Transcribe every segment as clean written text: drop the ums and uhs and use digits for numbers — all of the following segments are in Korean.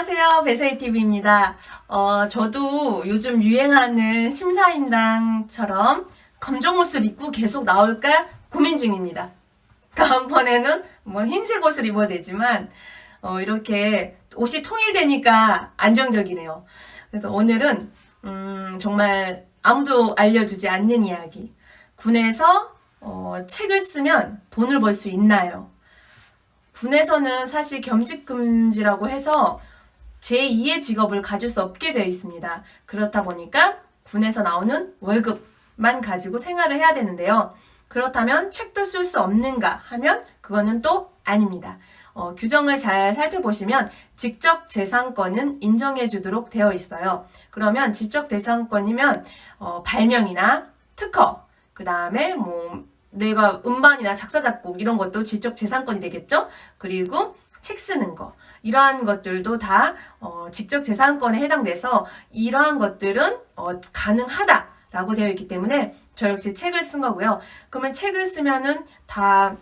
안녕하세요. 배서희TV입니다. 저도 요즘 유행하는 심사임당처럼 검정 옷을 입고 계속 나올까 고민 중입니다. 다음번에는 뭐 흰색 옷을 입어야 되지만, 이렇게 옷이 통일되니까 안정적이네요. 그래서 오늘은, 정말 아무도 알려주지 않는 이야기. 군에서, 책을 쓰면 돈을 벌 수 있나요? 군에서는 사실 겸직금지라고 해서 제2의 직업을 가질 수 없게 되어 있습니다. 그렇다 보니까 군에서 나오는 월급만 가지고 생활을 해야 되는데요. 그렇다면 책도 쓸 수 없는가 하면 그거는 또 아닙니다. 규정을 잘 살펴보시면 지적재산권은 인정해주도록 되어 있어요. 그러면 지적재산권이면 발명이나 특허, 그 다음에 내가 음반이나 작사, 작곡 이런 것도 지적재산권이 되겠죠? 그리고 책 쓰는 거 이러한 것들도 다 지적재산권에 해당돼서 이러한 것들은 가능하다라고 되어 있기 때문에 저 역시 책을 쓴 거고요. 그러면 책을 쓰면은 다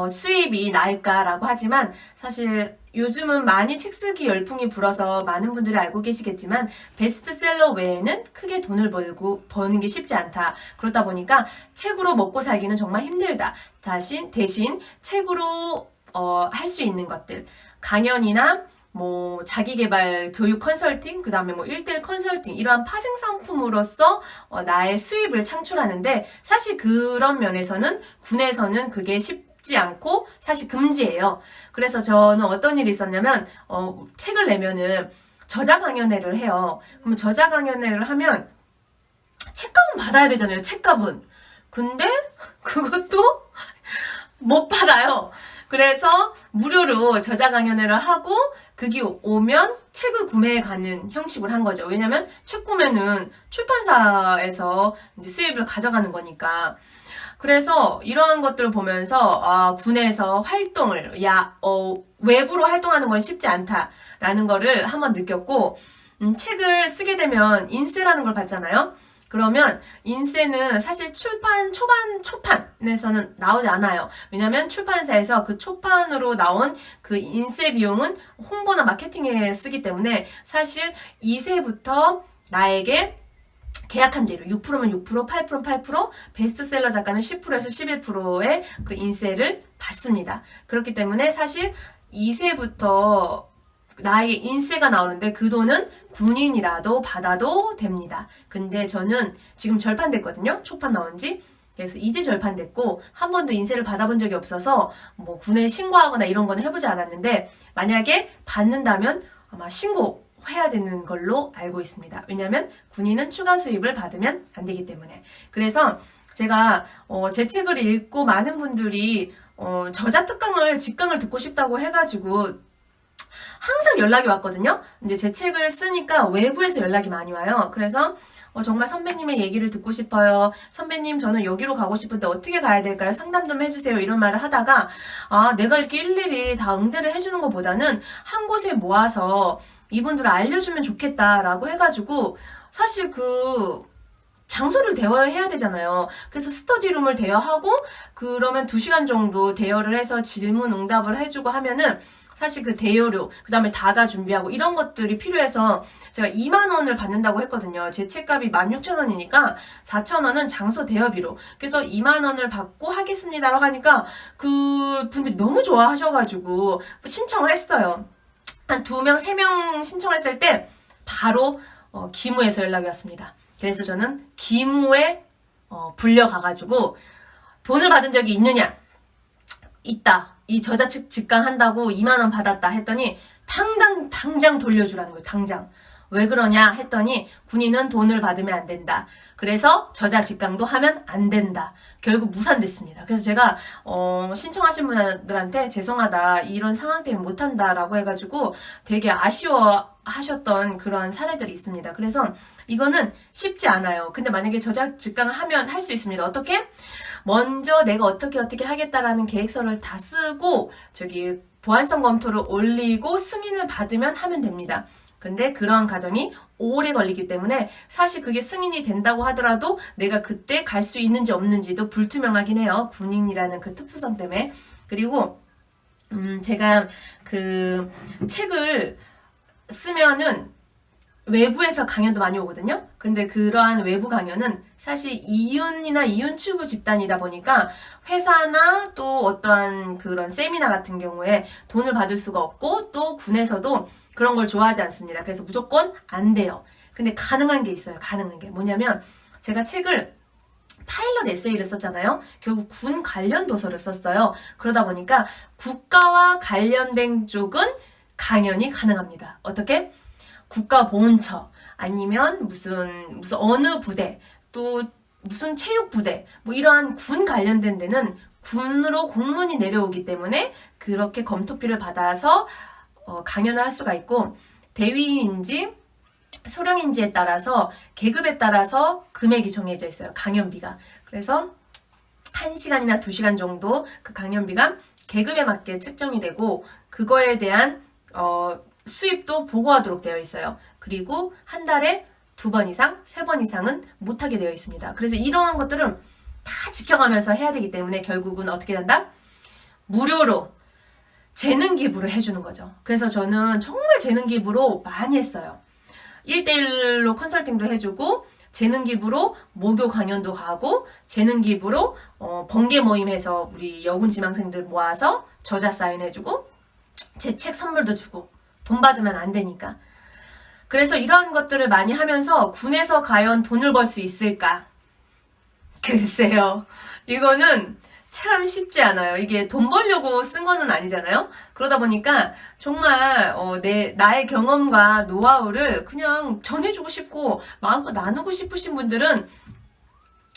수입이 날까라고 하지만 사실 요즘은 많이 책 쓰기 열풍이 불어서 많은 분들이 알고 계시겠지만 베스트셀러 외에는 크게 돈을 버는 게 쉽지 않다. 그렇다 보니까 책으로 먹고 살기는 정말 힘들다. 대신 책으로 할 수 있는 것들, 강연이나 자기개발 교육 컨설팅, 그 다음에 1대1 컨설팅, 이러한 파생 상품으로서 나의 수입을 창출하는데 사실 그런 면에서는 군에서는 그게 쉽지 않고 사실 금지예요. 그래서 저는 어떤 일이 있었냐면 책을 내면은 저자 강연회를 해요. 그럼 저자 강연회를 하면 책값은 받아야 되잖아요. 책값은. 근데 그것도 못 받아요. 그래서 무료로 저자 강연회를 하고 그게 오면 책을 구매해 가는 형식을 한 거죠. 왜냐면 책 구매는 출판사에서 이제 수입을 가져가는 거니까. 그래서 이러한 것들을 보면서 군에서 활동을 외부로 활동하는 건 쉽지 않다라는 거를 한번 느꼈고, 책을 쓰게 되면 인세라는 걸 받잖아요. 그러면 인세는 사실 초판에서는 나오지 않아요. 왜냐면 출판사에서 그 초판으로 나온 그 인세 비용은 홍보나 마케팅에 쓰기 때문에 사실 2세부터 나에게 계약한 대로 6%면 6%, 8%면 8%, 베스트셀러 작가는 10%에서 11%의 그 인세를 받습니다. 그렇기 때문에 사실 2세부터 나의 인세가 나오는데 그 돈은 군인이라도 받아도 됩니다. 근데 저는 지금 절판됐거든요. 초판 나온 지. 그래서 이제 절판됐고 한 번도 인세를 받아본 적이 없어서 군에 신고하거나 이런 건 해보지 않았는데 만약에 받는다면 아마 신고해야 되는 걸로 알고 있습니다. 왜냐하면 군인은 추가 수입을 받으면 안 되기 때문에. 그래서 제가 제 책을 읽고 많은 분들이 저자 특강을 직강을 듣고 싶다고 해가지고 항상 연락이 왔거든요. 이제 제 책을 쓰니까 외부에서 연락이 많이 와요. 그래서 정말 선배님의 얘기를 듣고 싶어요. 선배님, 저는 여기로 가고 싶은데 어떻게 가야 될까요? 상담 좀 해주세요. 이런 말을 하다가 내가 이렇게 일일이 다 응대를 해주는 것보다는 한 곳에 모아서 이분들을 알려주면 좋겠다라고 해가지고 사실 장소를 대여해야 되잖아요. 그래서 스터디룸을 대여하고 그러면 2시간 정도 대여를 해서 질문 응답을 해주고 하면은 사실 그 대여료, 그 다음에 다가 준비하고 이런 것들이 필요해서 제가 2만 원을 받는다고 했거든요. 제 책값이 16,000원이니까 4,000원은 장소 대여비로. 그래서 2만 원을 받고 하겠습니다라고 하니까 그 분들이 너무 좋아하셔가지고 신청을 했어요. 한 2명, 3명 신청을 했을 때 바로 기무에서 연락이 왔습니다. 그래서 저는 기무에 불려가가지고 돈을 받은 적이 있느냐? 있다. 이 저자 측 직강한다고 2만 원 받았다 했더니 당장 돌려주라는 거예요. 당장. 왜 그러냐 했더니 군인은 돈을 받으면 안 된다. 그래서 저자 직강도 하면 안 된다. 결국 무산됐습니다. 그래서 제가 신청하신 분들한테 죄송하다. 이런 상황 때문에 못한다라고 해가지고 되게 아쉬워하셨던 그런 사례들이 있습니다. 그래서 이거는 쉽지 않아요. 근데 만약에 저자 직강을 하면 할 수 있습니다. 어떻게? 먼저 내가 어떻게 하겠다라는 계획서를 다 쓰고 보안성 검토를 올리고 승인을 받으면 하면 됩니다. 근데 그러한 과정이 오래 걸리기 때문에 사실 그게 승인이 된다고 하더라도 내가 그때 갈 수 있는지 없는지도 불투명하긴 해요. 군인이라는 그 특수성 때문에. 그리고 제가 그 책을 쓰면은 외부에서 강연도 많이 오거든요. 근데 그러한 외부 강연은 사실 이윤이나 이윤 추구 집단이다 보니까 회사나 또 어떠한 그런 세미나 같은 경우에 돈을 받을 수가 없고 또 군에서도 그런 걸 좋아하지 않습니다. 그래서 무조건 안 돼요. 근데 가능한 게 있어요. 가능한 게 뭐냐면 제가 책을 파일럿 에세이를 썼잖아요. 결국 군 관련 도서를 썼어요. 그러다 보니까 국가와 관련된 쪽은 강연이 가능합니다. 어떻게? 국가보훈처 아니면 무슨 어느 부대 또 무슨 체육부대 뭐 이러한 군 관련된 데는 군으로 공문이 내려오기 때문에 그렇게 검토피를 받아서 강연을 할 수가 있고 대위인지 소령인지에 따라서 계급에 따라서 금액이 정해져 있어요. 강연비가. 그래서 1시간이나 2시간 정도 그 강연비가 계급에 맞게 측정이 되고 그거에 대한 수입도 보고하도록 되어 있어요. 그리고 한 달에 2번 이상, 3번 이상은 못하게 되어 있습니다. 그래서 이러한 것들은 다 지켜가면서 해야 되기 때문에 결국은 어떻게 된다? 무료로 재능 기부를 해주는 거죠. 그래서 저는 정말 재능 기부로 많이 했어요. 1대1로 컨설팅도 해주고 재능 기부로 모교 강연도 가고 재능 기부로 번개 모임해서 우리 여군 지망생들 모아서 저자 사인해주고 제 책 선물도 주고 돈 받으면 안 되니까. 그래서 이러한 것들을 많이 하면서 군에서 과연 돈을 벌 수 있을까? 글쎄요. 이거는 참 쉽지 않아요. 이게 돈 벌려고 쓴 거는 아니잖아요. 그러다 보니까 정말 나의 경험과 노하우를 그냥 전해주고 싶고 마음껏 나누고 싶으신 분들은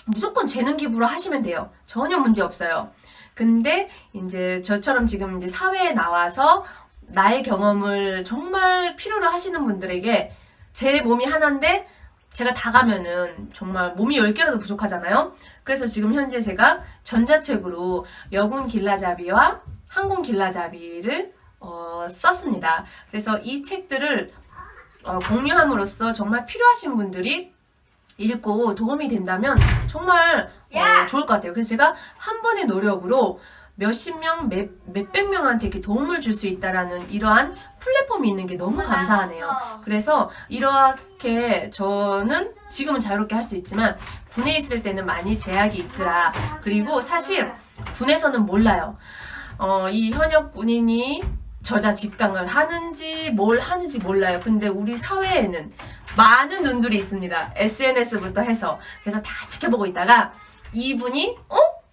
무조건 재능 기부로 하시면 돼요. 전혀 문제 없어요. 근데 이제 저처럼 지금 이제 사회에 나와서 나의 경험을 정말 필요로 하시는 분들에게 제 몸이 하나인데 제가 다 가면은 정말 몸이 10개라도 부족하잖아요. 그래서 지금 현재 제가 전자책으로 여군 길라잡이와 항공 길라잡이를 썼습니다. 그래서 이 책들을 공유함으로써 정말 필요하신 분들이 읽고 도움이 된다면 정말 좋을 것 같아요. 그래서 제가 한 번의 노력으로 몇십 명, 몇백 명한테 이렇게 도움을 줄 수 있다라는 이러한 플랫폼이 있는 게 너무 감사하네요. 그래서 이렇게 저는 지금은 자유롭게 할 수 있지만 군에 있을 때는 많이 제약이 있더라. 그리고 사실 군에서는 몰라요. 이 현역 군인이 저자 직강을 하는지 뭘 하는지 몰라요. 근데 우리 사회에는 많은 눈들이 있습니다. SNS부터 해서. 그래서 다 지켜보고 있다가 이분이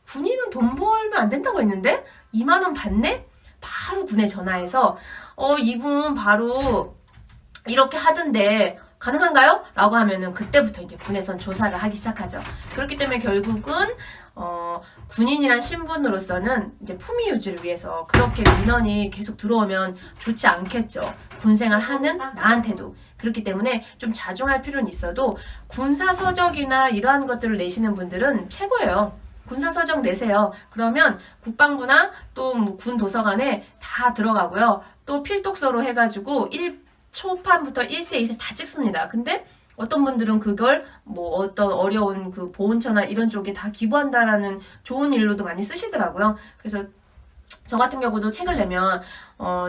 군인은 돈 벌면 안 된다고 했는데 2만 원 받네? 바로 군에 전화해서 이분 바로 이렇게 하던데 가능한가요? 라고 하면은 그때부터 이제 군에선 조사를 하기 시작하죠. 그렇기 때문에 결국은 군인이란 신분으로서는 이제 품위 유지를 위해서 그렇게 민원이 계속 들어오면 좋지 않겠죠. 군생활 하는 나한테도. 그렇기 때문에 좀 자중할 필요는 있어도 군사서적이나 이러한 것들을 내시는 분들은 최고예요. 군사서적 내세요. 그러면 국방부나 또 군 도서관에 다 들어가고요. 또 필독서로 해가지고 초판부터 1세, 2세 다 찍습니다. 근데 어떤 분들은 그걸 어떤 어려운 그 보훈처나 이런 쪽에 다 기부한다라는 좋은 일로도 많이 쓰시더라고요. 그래서 저 같은 경우도 책을 내면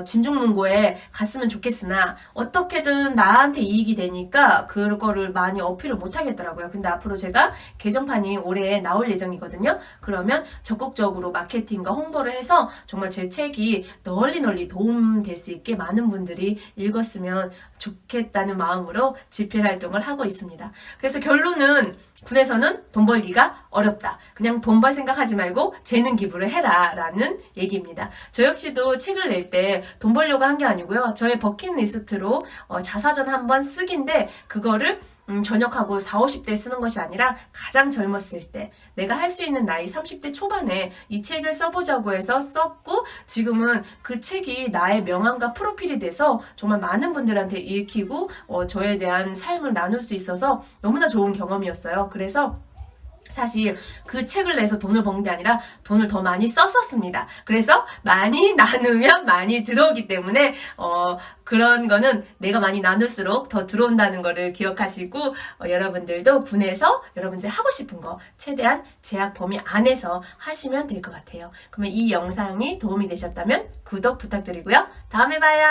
진중문고에 갔으면 좋겠으나 어떻게든 나한테 이익이 되니까 그거를 많이 어필을 못 하겠더라고요. 근데 앞으로 제가 개정판이 올해 나올 예정이거든요. 그러면 적극적으로 마케팅과 홍보를 해서 정말 제 책이 널리 도움될 수 있게 많은 분들이 읽었으면 좋겠다는 마음으로 집필 활동을 하고 있습니다. 그래서 결론은 군에서는 돈 벌기가 어렵다. 그냥 돈 벌 생각하지 말고 재능 기부를 해라 라는 얘기입니다. 저 역시도 책을 낼 때 돈 벌려고 한 게 아니고요. 저의 버킷리스트로 자사전 한번 쓰기인데 그거를 전역하고 40, 50대 쓰는 것이 아니라 가장 젊었을 때 내가 할 수 있는 나이 30대 초반에 이 책을 써보자고 해서 썼고 지금은 그 책이 나의 명함과 프로필이 돼서 정말 많은 분들한테 읽히고 저에 대한 삶을 나눌 수 있어서 너무나 좋은 경험이었어요. 그래서 사실 그 책을 내서 돈을 번 게 아니라 돈을 더 많이 썼었습니다. 그래서 많이 나누면 많이 들어오기 때문에 그런 거는 내가 많이 나눌수록 더 들어온다는 거를 기억하시고 여러분들도 군에서 여러분들 하고 싶은 거 최대한 제약 범위 안에서 하시면 될 것 같아요. 그러면 이 영상이 도움이 되셨다면 구독 부탁드리고요. 다음에 봐요.